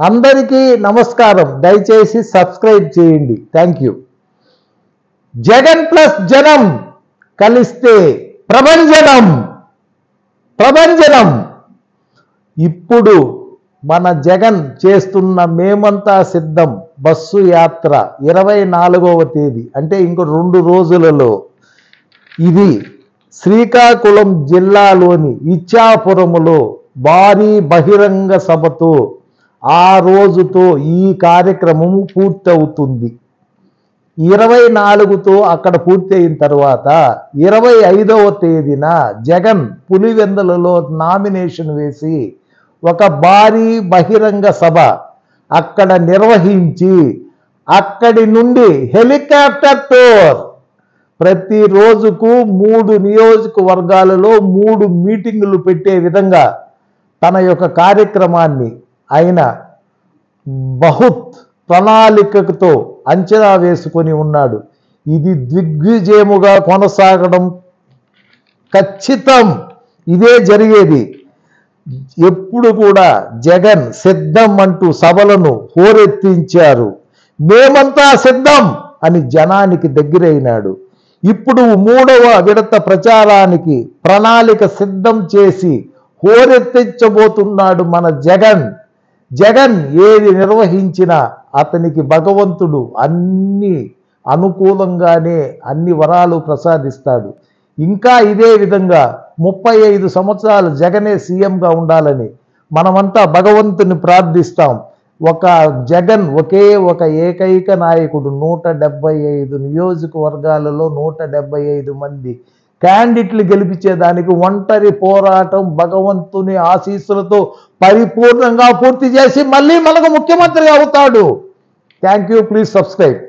అందరికీ నమస్కారం. దయచేసి సబ్స్క్రైబ్ చేయండి. Thank you. జగన్ ప్లస్ జనం కలిస్తే ప్రభంజనం. ఇప్పుడు మన జగన్ చేస్తున్న మేమంతా సిద్ధం బస్సు యాత్ర 24వ తేదీ అంటే ఇంకో 2 రోజులలో ఇది శ్రీకాకుళం జిల్లాలోని ఇచ్చాపురములో భారీ బహిరంగ సభతో ఆ రోజుతో ఈ కార్యక్రమము పూర్తవుతుంది. 24తో అక్కడ పూర్తి అయిన తర్వాత 25వ తేదీన జగన్ పులివెందులలో నామినేషన్ వేసి ఒక భారీ బహిరంగ సభ అక్కడ నిర్వహించి అక్కడి నుండి హెలికాప్టర్ టూర్ ప్రతి రోజుకు 3 నియోజకవర్గాలలో 3 మీటింగులు పెట్టే విధంగా తన యొక్క కార్యక్రమాన్ని ఆయన బహుత్ ప్రణాళికతో అంచనా వేసుకొని ఉన్నాడు. ఇది దిగ్విజయముగా కొనసాగడం ఖచ్చితం. ఇదే జరిగేది. ఎప్పుడు కూడా జగన్ సిద్ధం అంటూ సభలను హోరెత్తించారు. మేమంతా సిద్ధం అని జనానికి దగ్గరైనాడు. ఇప్పుడు 3వ విడత ప్రచారానికి ప్రణాళిక సిద్ధం చేసి హోరెత్తించబోతున్నాడు మన జగన్. జగన్ ఏది నిర్వహించినా అతనికి భగవంతుడు అన్ని అనుకూలంగానే అన్ని వరాలు ప్రసాదిస్తాడు. ఇంకా ఇదే విధంగా 35 సంవత్సరాలు జగనే సీఎంగా ఉండాలని మనమంతా భగవంతుని ప్రార్థిస్తాం. ఒక జగన్ ఒక ఏకైక నాయకుడు 175 నియోజకవర్గాలలో 175 మంది క్యాండిడేట్లు గెలిపించేదానికి ఒంటరి పోరాటం భగవంతుని ఆశీస్సులతో పరిపూర్ణంగా పూర్తి చేసి మళ్ళీ మనకు ముఖ్యమంత్రి అవుతాడు. Thank you. Please subscribe.